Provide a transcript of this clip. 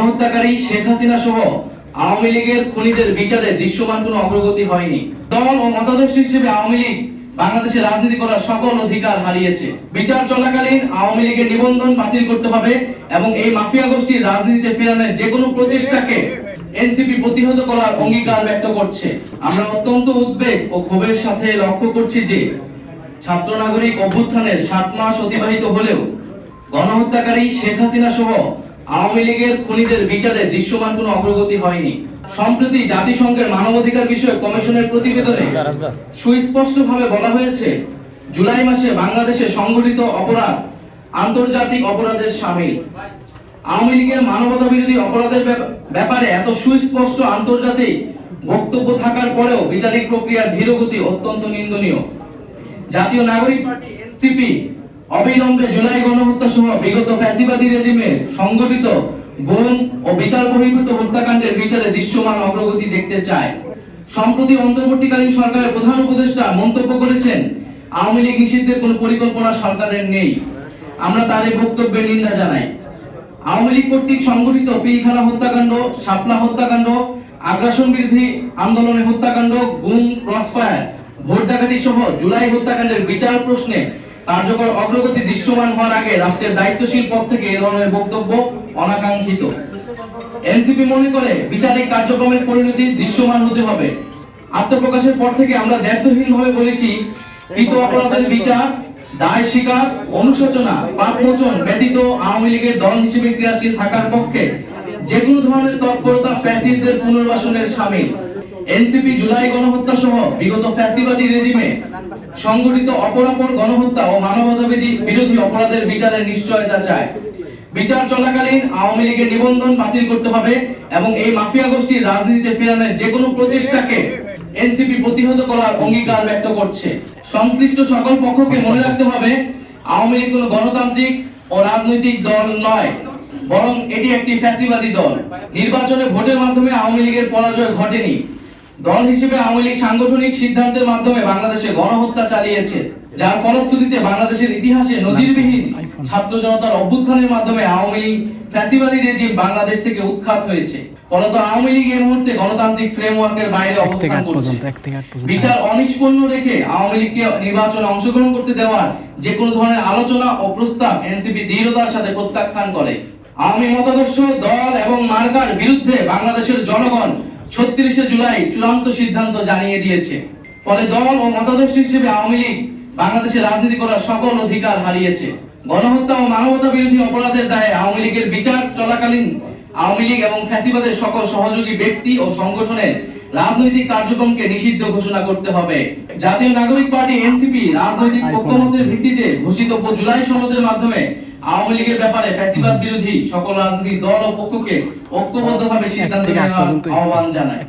গণহত্যাকারী শেখ হাসিনা সহ আওয়ামী লীগের খুনিদের বিচারে দৃশ্যমান কোনো অগ্রগতি হয়নি। দল ও মতাদর্শ হিসেবে আওয়ামী লীগ বাংলাদেশে রাজনীতি করার সকল অধিকার হারিয়েছে। বিচার চলাকালীন আওয়ামী লীগের নিবন্ধন বাতিল করতে হবে এবং এই মাফিয়া গোষ্ঠীর রাজনীতিতে ফেরানোর যে কোনো প্রচেষ্টাকে এনসিপি প্রতিহত করার অঙ্গীকার ব্যক্ত করছে। আমরা অত্যন্ত উদ্বেগ ও ক্ষোভের সাথে লক্ষ্য করছি যে ছাত্র নাগরিক অভ্যুত্থানের 7 মাস অতিবাহিত হলেও গণহত্যাকারী শেখ হাসিনা সহ আওয়ামী লীগের খুনিদের বিচারে দৃশ্যমান কোনো অগ্রগতি হয়নি। সম্প্রতি জাতিসংঘের মানবাধিকার বিষয়ক কমিশনের প্রতিবেদনে সুস্পষ্টভাবে বলা হয়েছে, জুলাই মাসে বাংলাদেশে সংঘটিত অপরাধ আন্তর্জাতিক অপরাধের শামিল। আওয়ামী লীগের মানবতা বিরোধী অপরাধের ব্যাপারে এত সুস্পষ্ট আন্তর্জাতিক বক্তব্য থাকার পরেও বিচারিক প্রক্রিয়ার ধীরগতি অত্যন্ত নিন্দনীয়। জাতীয় নাগরিক পার্টি এনসিপি অবিলম্বে জুলাই গণহত্যা সহ বিগত ফ্যাসিবাদী রেজিমের সংগঠিত গুম ও বিচার বহির্ভূত হত্যাকাণ্ডের বিচারে দৃশ্যমান অগ্রগতি দেখতে চায়। সম্প্রতি অন্তর্বর্তীকালীন সরকারের প্রধান উপদেষ্টা মন্তব্য করেছেন, আওয়ামী লীগ নিষিদ্ধের কোনো পরিকল্পনা সরকারের নেই। আমরা তার এই বক্তব্যের নিন্দা জানাই। আওয়ামী লীগ কর্তৃক সংগঠিত পিলখানা হত্যাকাণ্ড, শাপলা হত্যাকাণ্ড, আগ্রাসন বিরোধী আন্দোলনের হত্যাকাণ্ড, গুম, ক্রসফায়ার, ভোট ডাকাতি সহ জুলাই হত্যাকাণ্ডের বিচার প্রশ্নে কার্যকর অগ্রগতি দৃশ্যমান হওয়ার আগে রাষ্ট্রের দায়িত্বশীল পদ থেকে এই ধরনের বক্তব্য অনাকাঙ্ক্ষিত। এনসিপি মনে করে বিচারিক কার্যক্রমের পরিণতি দৃশ্যমান হতে হবে। আত্মপ্রকাশের পর থেকে আমরা দায়িত্বহীনভাবে বলেছি, কৃত অপরাধের বিচার, দায় স্বীকার, অনুশোচনা, পাপ মোচন ব্যতীত আওয়ামী লীগের দল হিসেবে ক্রিয়াশীল থাকার পক্ষে যে কোনো ধরনের তৎপরতা ফ্যাসিস্টদের পুনর্বাসনের শামিল। এনসিপি জুলাই গণহত্যা সহ বিগত ফ্যাসিবাদী রেজিমে সংগঠিত অপরাপর গণহত্যা ও মানবতা বিরোধী অপরাধের বিচারের নিশ্চয়তা চায়। বিচার চলাকালীন আওয়ামী লীগের নিবন্ধন বাতিল করতে হবে এবং এই মাফিয়া গোষ্ঠীর রাজনীতিতে ফেরানোর যে কোনো প্রচেষ্টাকে এনসিপি প্রতিহত করার অঙ্গীকার ব্যক্ত করছে। সংশ্লিষ্ট সকল পক্ষকে মনে রাখতে হবে, আওয়ামী লীগ কোনো গণতান্ত্রিক ও রাজনৈতিক দল নয়, বরং এটি একটি ফ্যাসিবাদী দল। নির্বাচনে ভোটের মাধ্যমে আওয়ামী লীগের পরাজয় ঘটেনি। দল হিসেবে আওয়ামী লীগ সাংগঠনিক সিদ্ধান্তের মাধ্যমে বাংলাদেশে গণহত্যা চালিয়েছে, যার ফলশ্রুতিতে বাংলাদেশের ইতিহাসে নজিরবিহীন ছাত্র জনতার অভ্যুত্থানের মাধ্যমে আওয়ামী লীগ ফ্যাসিবাদী রেজিম বাংলাদেশ থেকে উৎখাত হয়েছে। ফলত আওয়ামী লীগ এই মুহূর্তে গণতান্ত্রিক ফ্রেমওয়ার্কের বাইরে অবস্থান করছে। বিচার অনিষ্পন্ন রেখে আওয়ামী লীগকে নির্বাচনে অংশগ্রহণ করতে দেওয়ার যে কোনো ধরনের আলোচনা ও প্রস্তাব এনসিপি দৃঢ়তার সাথে প্রত্যাখ্যান করে। আওয়ামী মতাদর্শ, দল এবং মার্কার বিরুদ্ধে বাংলাদেশের জনগণ 36 জুলাই চূড়ান্ত সিদ্ধান্ত জানিয়ে দিয়েছে। ফলে দল ও মতাদর্শ হিসেবে আওয়ামী লীগ বাংলাদেশে রাজনীতি করার সকল অধিকার হারিয়েছে। গণহত্যা ও মানবতা বিরোধী অপরাধের দায়ে আওয়ামী লীগের বিচার চলাকালীন আওয়ামী লীগ এবং ফ্যাসিবাদের সকল সহযোগী ব্যক্তি ও সংগঠনের রাজনৈতিক কার্যক্রমকে নিষিদ্ধ ঘোষণা করতে হবে। জাতীয় নাগরিক পার্টি এনসিপি রাজনৈতিক ঐক্যমতের ভিত্তিতে ঘোষিতব্য জুলাই সনদের মাধ্যমে আওয়ামী লীগের ব্যাপারে ফ্যাসিবাদ বিরোধী সকল রাজনৈতিক দল ও পক্ষকে ঐক্যবদ্ধভাবে সিদ্ধান্ত নেওয়ার আহ্বান জানায়।